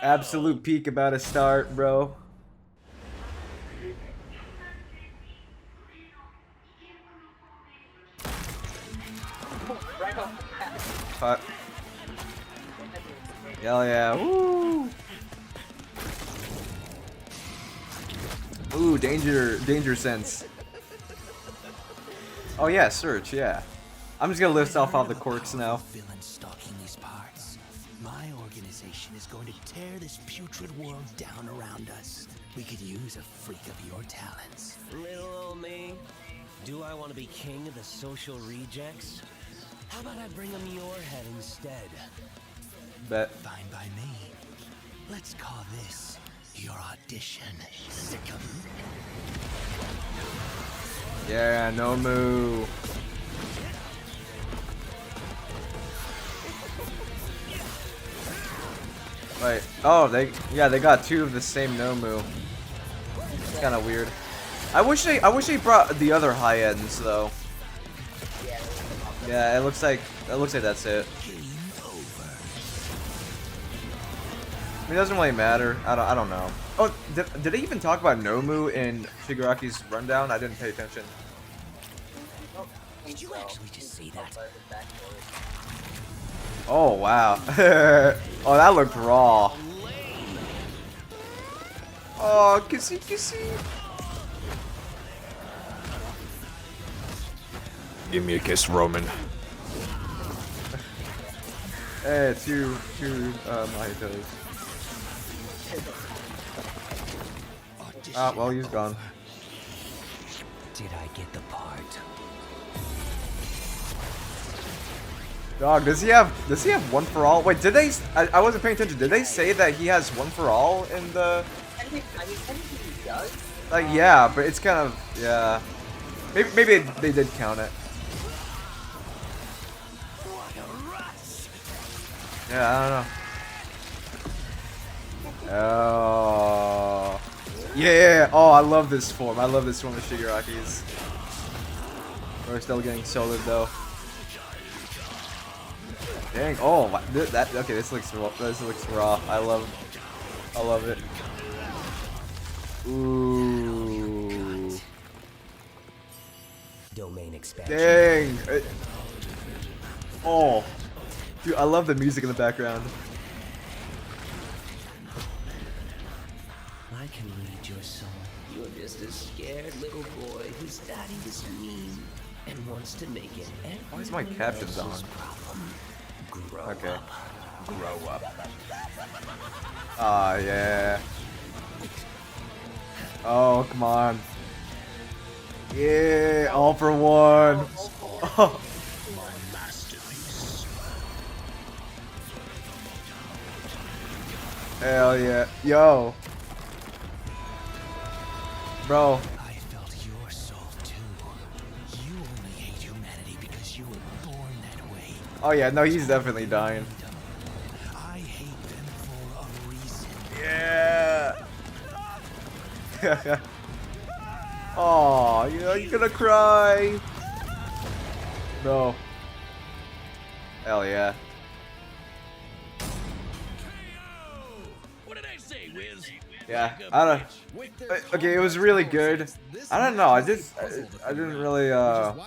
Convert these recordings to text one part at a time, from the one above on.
Absolute peak about to start, bro. Right off the bat. Fuck. Hell yeah. Woo! Ooh, danger sense. Oh yeah, search, yeah. I'm just gonna list off all the quirks now. Villain stalking these parts. My organization is going to tear this putrid world down around us. We could use a freak of your talents. Little old me. Do I want to be king of the social rejects? How about I bring them your head instead? Bet. Fine by me. Let's call this your audition. Sickum. Yeah, no moo. Wait. Oh, they got two of the same Nomu. It's kind of weird. I wish they brought the other high ends though. Yeah, it looks like that's it. I mean, it doesn't really matter. I don't know. Oh, did they even talk about Nomu in Shigaraki's rundown? I didn't pay attention. Did you actually just see that? Oh wow. Oh, that looked raw. Oh, kissy. Give me a kiss, Roman. Hey, two Mahitos. Ah, well, he's gone. Did I get the part? Dog, does he have one for all? Wait, did they? I wasn't paying attention. Did they say that he has one for all in the? I mean, technically he does. Like, yeah, but it's kind of, yeah. Maybe they did count it. Yeah, I don't know. Oh. Yeah. Oh, I love this form. I love this form of Shigaraki's. We're still getting soloed though. Dang. Oh, that. Okay, this looks raw. I love it. Ooh. Domain expansion. Dang. Oh. Dude, I love the music in the background. I can read your soul. You're just a scared little boy whose daddy is mean and wants to make it. Why is my captions on? Okay. Grow up. Ah, yeah. Oh, come on. Yeah, all for one. Oh. Hell yeah. Yo. Bro. I felt your soul too. You only hate humanity because you were born that way. Oh yeah, no, he's definitely dying. I hate them for a reason. Yeah. Oh, you're gonna cry. No. Hell yeah. Yeah, I don't. Okay, it was really good. I don't know. I didn't really. Well,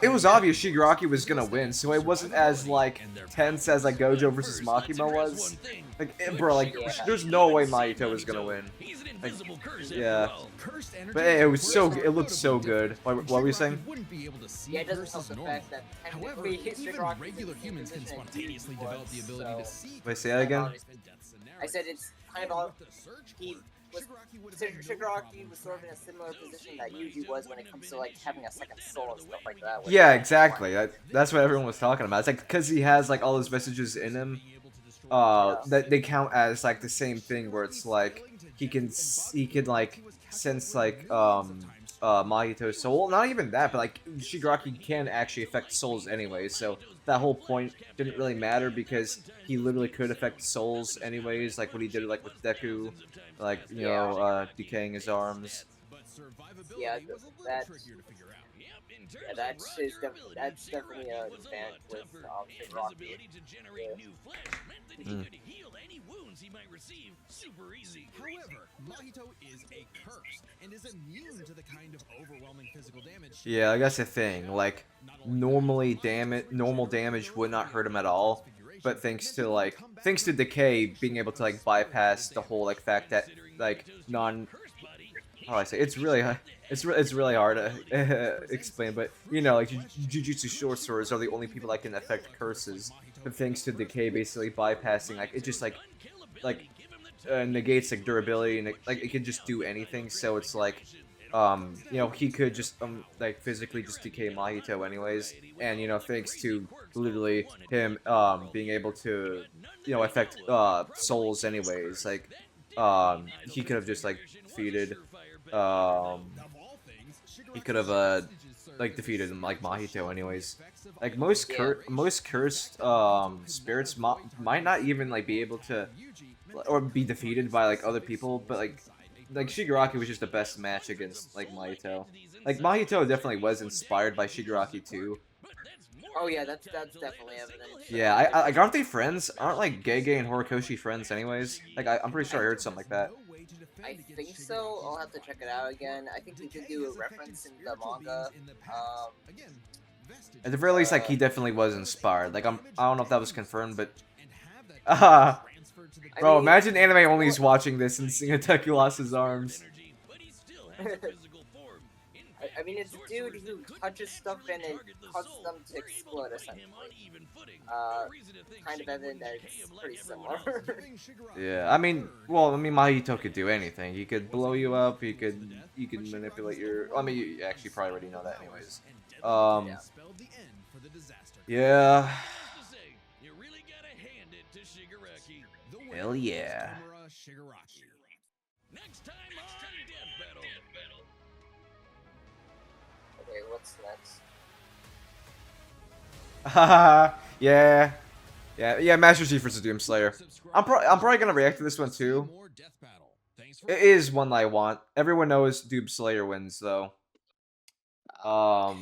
it was obvious Shigaraki was gonna win, so it wasn't as like tense as like Gojo versus Makima was. Like, bro, like there's no way Mahito was gonna win. Like, yeah, but hey, it was so. It looked so good. What were you saying? Yeah, it doesn't help the fact that However, technically even Shigaraki regular is in humans can position that spontaneously Yugi develop was, the ability to so- see. Wait, say that again? I said it's kind of all. He was Shigaraki was sort of in a similar position that Yugi was when it comes to like having a second soul and stuff like that. Yeah, exactly. That's what everyone was talking about. It's like because he has like all those messages in him, that they count as like the same thing. Where it's like he can like sense like Mahito's soul. Well, not even that, but like Shigaraki can actually affect souls anyway. So that whole point didn't really matter because he literally could affect souls anyways. Like what he did like with Deku, like you know decaying his arms. Yeah, that's definitely an advantage with Shigaraki. he might receive super easy. However, Mahito is a curse and is immune to the kind of overwhelming physical damage. Yeah, I guess the thing, like, normal damage would not hurt him at all, but thanks to Decay being able to, like, bypass the whole, like, fact that, like, how do I say, it's really hard to explain, but, you know, like, Jujutsu sorcerers are the only people that can affect curses, but thanks to Decay basically bypassing, like, it just, like, negates, like, durability, and, like, it can just do anything, so it's, like, you know, he could just, like, physically just decay Mahito anyways, and, you know, thanks to literally him, being able to, you know, affect, souls anyways, like, he could have just, like, defeated, he could have, like, defeated him, like, Mahito anyways. Like, most cursed, spirits might not even, like, be able to, or be defeated by, like, other people, but, like, Shigaraki was just the best match against, like, Mahito. Like, Mahito definitely was inspired by Shigaraki too. Oh yeah, that's definitely evident. Yeah, like, aren't they friends? Aren't, like, Gege and Horikoshi friends anyways? Like, I'm pretty sure I heard something like that. I think so. I'll have to check it out again. I think we could do a reference in the manga. At the very least, like, he definitely was inspired. Like, I don't know if that was confirmed, but bro, imagine anime only's watching this and seeing Ateku lost his arms. I mean, it's a dude who touches stuff and it causes them to explode, essentially. Kind of evident that it's pretty similar. Yeah, I mean, Mahito could do anything. He could blow you up. He could manipulate your. I mean, you actually probably already know that, anyways. Yeah. Hell yeah. Next time on Death Battle. Okay, what's next? Yeah, Master Chief vs. Doomslayer. I'm probably gonna react to this one too. It is one that I want. Everyone knows Doomslayer wins though. Well,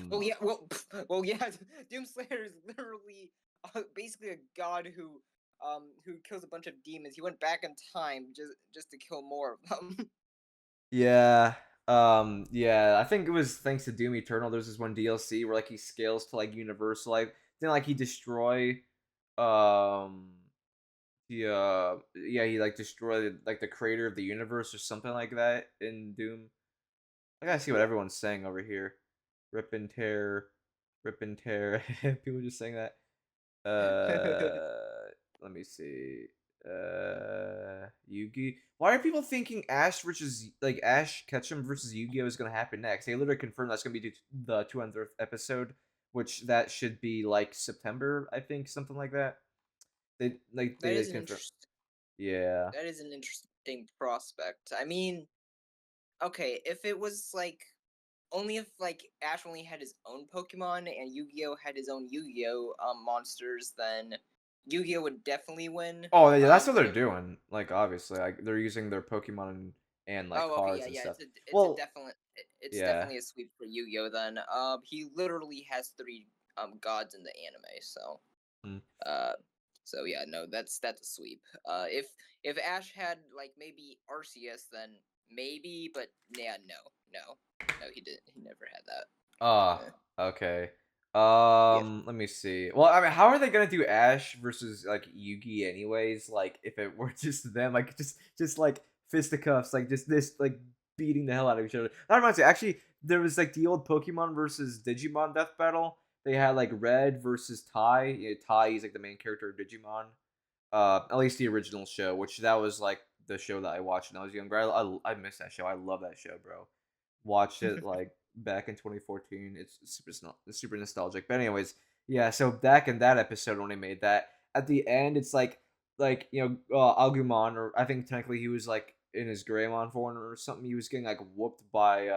yeah. Doomslayer is literally basically a god who kills a bunch of demons. He went back in time just to kill more of them. Yeah. Yeah, I think it was thanks to Doom Eternal. There's this one DLC where, like, he scales to, like, universal. Like, then, like, he destroy, yeah, he, like, destroyed, like, the creator of the universe or something like that in Doom. I gotta see what everyone's saying over here. Rip and tear. People just saying that. Let me see. Yugi. Why are people thinking Ash Ketchum versus Yu-Gi-Oh is gonna happen next? They literally confirmed that's gonna be the 200th episode, which that should be like September, I think, something like that. They confirmed. Yeah. That is an interesting prospect. I mean, okay, if it was like only if like Ash only had his own Pokemon and Yu-Gi-Oh had his own Yu-Gi-Oh monsters, then Yu-Gi-Oh would definitely win. Oh yeah, that's what they're doing. Like, obviously, like, they're using their Pokemon and like cards and stuff. It's definitely a sweep for Yu-Gi-Oh then. He literally has 3 gods in the anime, so so yeah, no, that's a sweep. If Ash had like maybe Arceus, then maybe, but yeah, no, he didn't. He never had that. Okay. Let me see. Well, I mean, how are they gonna do Ash versus, like, Yugi anyways? Like, if it were just them, like, just like fisticuffs, like, just this, like, beating the hell out of each other. That reminds me, actually, there was, like, the old Pokemon versus Digimon Death Battle. They had, like, Red versus Tai. Yeah, Tai is, like, the main character of Digimon. At least the original show, which that was, like, the show that I watched when I was younger. I miss that show. I love that show, bro. Watched it, like, back in 2014. It's super nostalgic. But anyways, yeah, so back in that episode when they made that, at the end it's like you know, Agumon, or I think technically he was like in his Greymon form or something, he was getting like whooped by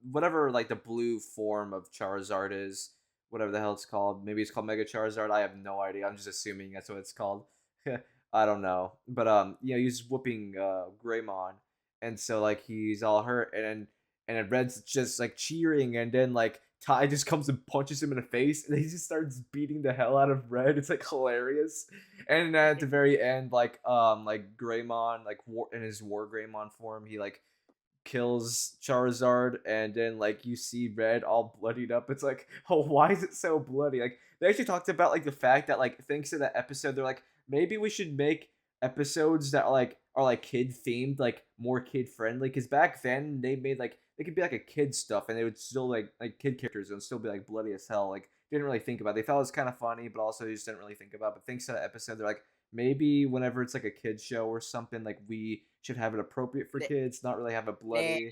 whatever, like, the blue form of Charizard is, whatever the hell it's called. Maybe it's called Mega Charizard. I have no idea. I'm just assuming that's what it's called. I don't know. But you know, he's whooping Greymon, and so, like, he's all hurt, and then Red's just, like, cheering, and then, like, Tai just comes and punches him in the face, and he just starts beating the hell out of Red. It's like hilarious. And at the very end, like Greymon, like in his War Greymon form, he like kills Charizard, and then like you see Red all bloodied up. It's like, oh, why is it so bloody? Like they actually talked about like the fact that like thanks to that episode, they're like maybe we should make episodes that are kid themed, like more kid friendly. Because back then they made like they could be like a kid stuff, and they would still like kid characters and still be like bloody as hell. Like didn't really think about it. They thought it was kind of funny, but also they just didn't really think about it. But thanks to that episode, they're like maybe whenever it's like a kid show or something, like we should have it appropriate for kids, not really have it bloody.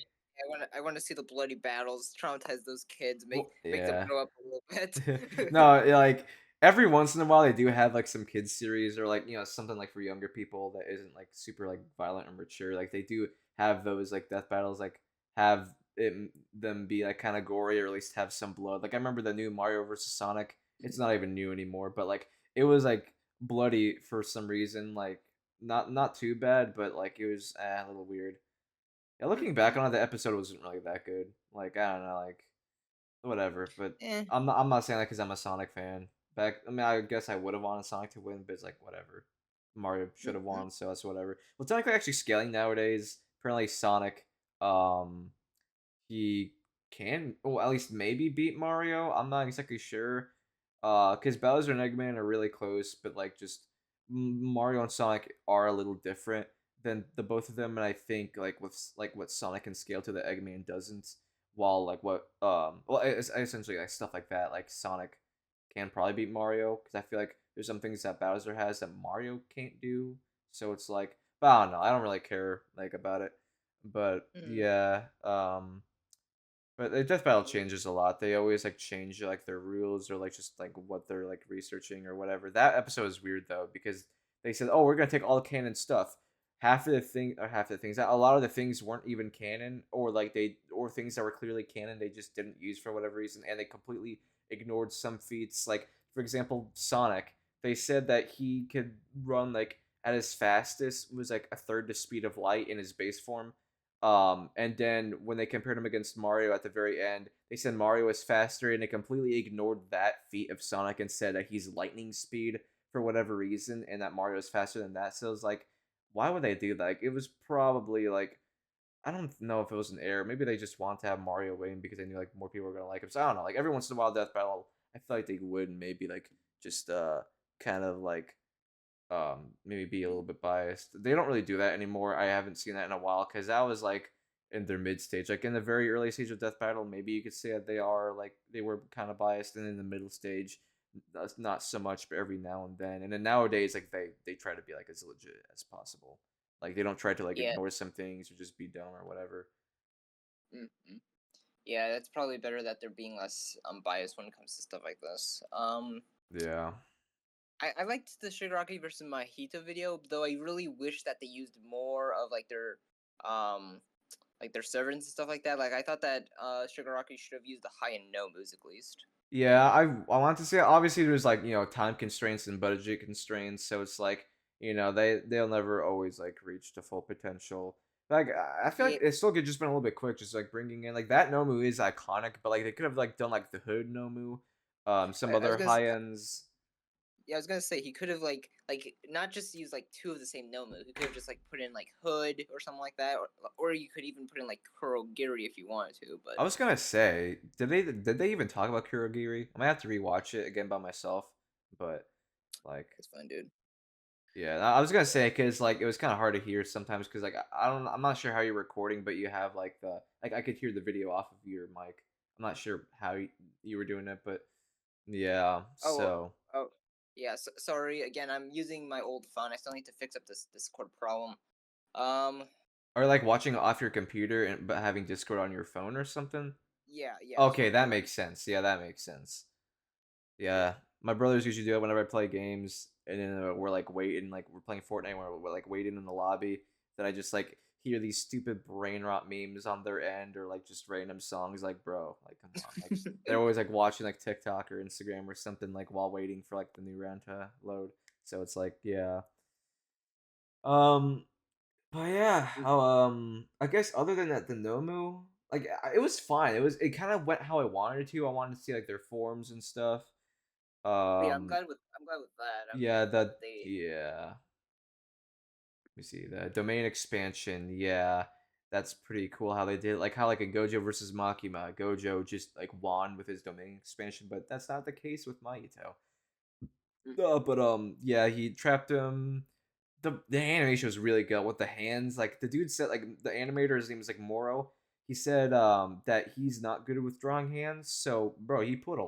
I want to see the bloody battles, traumatize those kids, make Yeah. them grow up a little bit. No, like every once in a while they do have like some kids series or like something like for younger people that isn't like super like violent or mature. Like they do have those like death battles, like have them be like kind of gory or at least have some blood. Like I remember the new Mario versus Sonic. It's not even new anymore, but like it was like bloody for some reason. Like not too bad, but like it was a little weird. Yeah, looking back on it, the episode wasn't really that good. Like I don't know, like whatever. But I'm not saying that because I'm a Sonic fan. I mean, I guess I would have wanted Sonic to win, but it's like whatever. Mario should have won, so that's whatever. Well, technically, actually scaling nowadays, apparently Sonic, he can, well, at least maybe beat Mario. I'm not exactly sure. Because Bowser and Eggman are really close, but like just Mario and Sonic are a little different than the both of them, and I think like with like what Sonic can scale to, the Eggman doesn't. While like what well, it's essentially like stuff like that, like Sonic can probably beat Mario because I feel like there's some things that Bowser has that Mario can't do. So it's like, but I don't know. I don't really care like about it, but yeah. But the Death Battle changes a lot. They always like change like their rules or like just like what they're like researching or whatever. That episode is weird though because they said, "Oh, we're gonna take all canon stuff." Half of the things, a lot of the things weren't even canon, or like or things that were clearly canon they just didn't use for whatever reason, and they completely ignored some feats. Like for example, Sonic. They said that he could run like at his fastest was like a third the speed of light in his base form. And then when they compared him against Mario at the very end, they said Mario is faster, and they completely ignored that feat of Sonic and said that he's lightning speed for whatever reason, and that Mario is faster than that. So it was like, why would they do that? Like, it was probably like, I don't know if it was an error. Maybe they just want to have Mario win because they knew like more people were gonna like him. So I don't know. Like every once in a while, Death Battle, I feel like they would maybe like just kind of like maybe be a little bit biased. They don't really do that anymore. I haven't seen that in a while because that was like in their mid stage. Like in the very early stage of Death Battle, maybe you could say that they were kind of biased, and in the middle stage, that's not so much, but every now and then. And then nowadays, like they try to be like as legit as possible. Like they don't try to like ignore some things or just be dumb or whatever. Mm-hmm. Yeah, that's probably better that they're being less unbiased when it comes to stuff like this. Yeah. I liked the Shigaraki versus Mahito video, though I really wish that they used more of like their servants and stuff like that. Like I thought that Shigaraki should have used the high and no moves at least. Yeah, I want to say obviously there's like time constraints and budget constraints, so it's like they'll never always like reach to full potential. Like I feel like it still could just been a little bit quick, just like bringing in like that Nomu is iconic, but like they could have like done like the Hood Nomu, some other high ends. Yeah, I was gonna say he could have like not just used like two of the same Nomu. He could have just like put in like Hood or something like that, or you could even put in like Kurogiri if you wanted to. But I was gonna say, did they even talk about Kurogiri? I might have to rewatch it again by myself, but like it's fun, dude. Yeah, I was gonna say because like it was kind of hard to hear sometimes because like I'm not sure how you're recording, but you have like I could hear the video off of your mic. I'm not sure how you were doing it, but yeah. Oh, yeah. Sorry again. I'm using my old phone. I still need to fix up this Discord problem. Or like watching off your computer but having Discord on your phone or something. Yeah. Okay, that makes sense. Yeah, that makes sense. Yeah, my brothers usually do it whenever I play games, and then we're like waiting, like we're playing Fortnite, we're like waiting in the lobby. That I just like hear these stupid brain rot memes on their end, or like just random songs. Like, bro, like come on, like they're always like watching like TikTok or Instagram or something like while waiting for like the new round to load. So it's like, yeah. But yeah, I guess other than that, the Nomu, like it was fine. It kind of went how I wanted it to. I wanted to see like their forms and stuff. Yeah, Um, I'm glad with that. I mean, yeah, that they yeah. Let me see the domain expansion. Yeah, that's pretty cool how they did it. Like how like a Gojo versus Makima, Gojo just like won with his domain expansion, but that's not the case with Mahito. mm, But yeah, he trapped him. The animation was really good with the hands. Like the dude said, like the animator, his name is like Moro. He said that he's not good with drawing hands. So bro, he pulled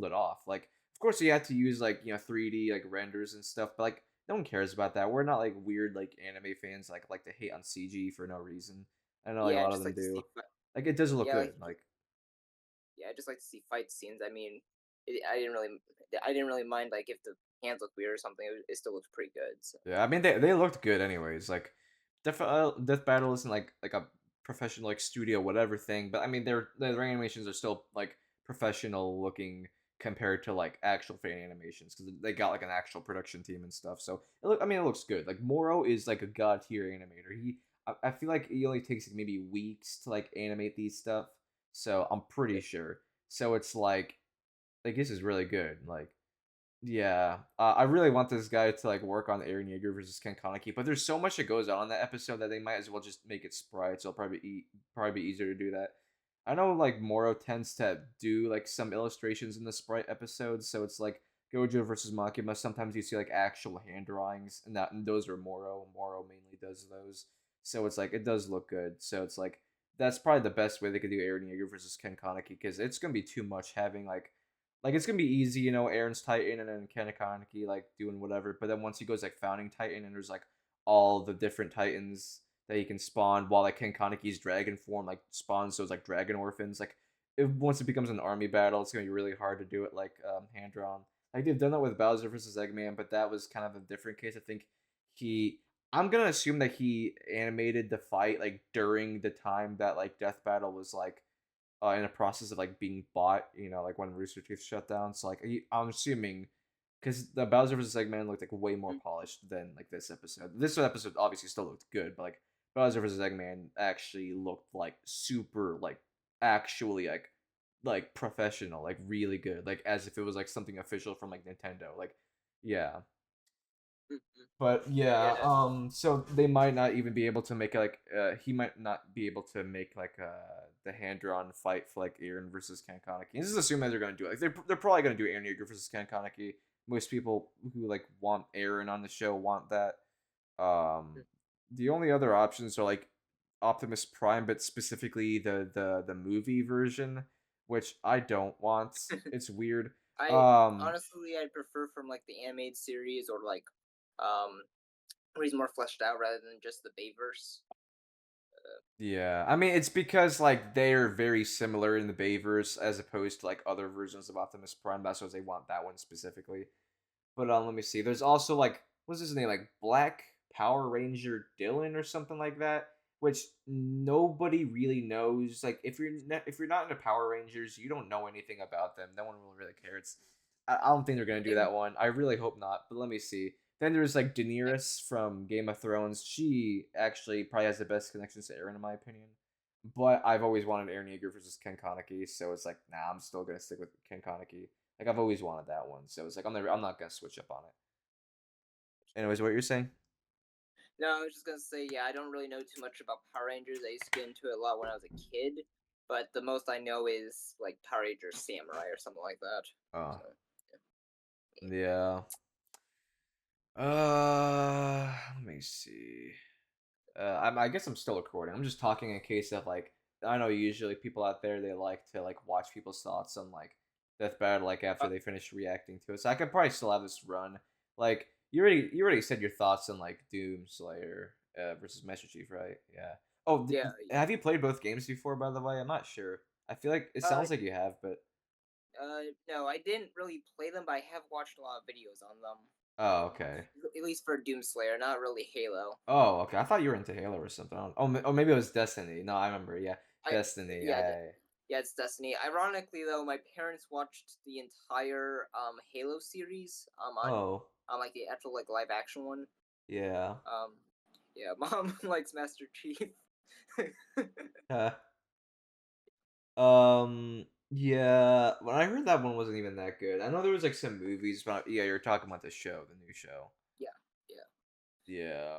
it off. Like of course he had to use like 3D like renders and stuff, but like no one cares about that. We're not like weird like anime fans like to hate on CG for no reason. I know like a yeah, I lot of just them like to do. see Like it does look yeah, good. Like I just like to see fight scenes. I mean, I didn't really mind like if the hands look weird or something. It still looks pretty good. So. yeah, I mean they looked good anyways. Like Death Battle isn't like a professional like studio whatever thing, but I mean their animations are still like professional looking compared to like actual fan animations because they got like an actual production team and stuff. So I mean it looks good. Like Moro is like a god tier animator. I feel like he only takes like, maybe weeks to like animate these stuff. So I'm pretty sure. So it's like this is really good. Like yeah, I really want this guy to like work on Eren Yeager versus Ken Kaneki, but there's so much that goes on in that episode that they might as well just make it sprites. So it'll probably be easier to do that. I know like Moro tends to do like some illustrations in the sprite episodes, so it's like Gojo versus Makima. Sometimes you see like actual hand drawings, and those are Moro. Moro mainly does those, so it's like it does look good. So it's like that's probably the best way they could do Eren Yeager versus Ken Kaneki because it's gonna be too much having like it's gonna be easy, Aaron's Titan and then Kaneki like doing whatever. But then once he goes like founding Titan and there's like all the different Titans that he can spawn, while like Kaneki's dragon form like spawns those like dragon orphans. Like once it becomes an army battle, it's gonna be really hard to do it like hand drawn. Like they've done that with Bowser versus Eggman, but that was kind of a different case. I think he. I'm gonna assume that he animated the fight like during the time that like Death Battle was like in the process of like being bought, like when Rooster Teeth shut down. So like I'm assuming because the Bowser vs Eggman looked like way more polished than like this episode. This episode obviously still looked good, but like Bowser vs Eggman actually looked like super like actually like professional, like really good, like as if it was like something official from like Nintendo. Like yeah. But yeah, Yeah, so they might not even be able to make like he might not be able to make like the hand drawn fight for like Eren versus Kaneki. This is assuming they're gonna do it. Like they're probably gonna do Eren Yeager versus Kaneki. Most people who like want Eren on the show want that. The only other options are like Optimus Prime, but specifically the movie version, which I don't want. It's weird. I Um, honestly I prefer from like the animated series or like um where he's more fleshed out rather than just the Bayverse. Yeah, I mean it's because like they're very similar in the Bayverse as opposed to like other versions of Optimus Prime. That's why they want that one specifically. But let me see. There's also like what's his name, like Black Power Ranger Dylan or something like that, which nobody really knows. Like if you're not into Power Rangers, you don't know anything about them. No one will really care. I don't think they're gonna I do think that one. I really hope not. But let me see. Then there's like Daenerys from Game of Thrones. She actually probably has the best connections to Eren in my opinion. But I've always wanted Eren Yeager versus Ken Kaneki, so it's like, nah, I'm still gonna stick with Ken Kaneki. Like I've always wanted that one, so it's like I'm not gonna switch up on it. Anyways, what you're saying? no, I was just gonna say yeah. I don't really know too much about Power Rangers. I used to get into it a lot when I was a kid, but the most I know is like Power Rangers Samurai or something like that. Oh, So, yeah. Let me see. I guess I'm still recording. I'm just talking in case of like I know usually people out there they like to like watch people's thoughts on like Death Battle like after uh, they finish reacting to it. So I could probably still have this run. Like you already said your thoughts on like Doom Slayer versus Master Chief, right? Yeah. Oh, yeah. have you played both games before? By the way, I'm not sure. I feel like it Uh, sounds like you have, but no, I didn't really play them, but I have watched a lot of videos on them. oh, okay. At least for Doomslayer, not really Halo. Oh, okay. I thought you were into Halo or something. Oh, maybe it was Destiny. No, I remember. Yeah, I Destiny. yeah, yeah, it's Destiny. Ironically, though, my parents watched the entire Halo series Oh, on like the actual like live action one. yeah. Um, yeah, mom likes Master Chief. Yeah, when I heard that one wasn't even that good. I know there was like some movies about. Yeah, you're talking about the show, the new show. Yeah, yeah. Yeah.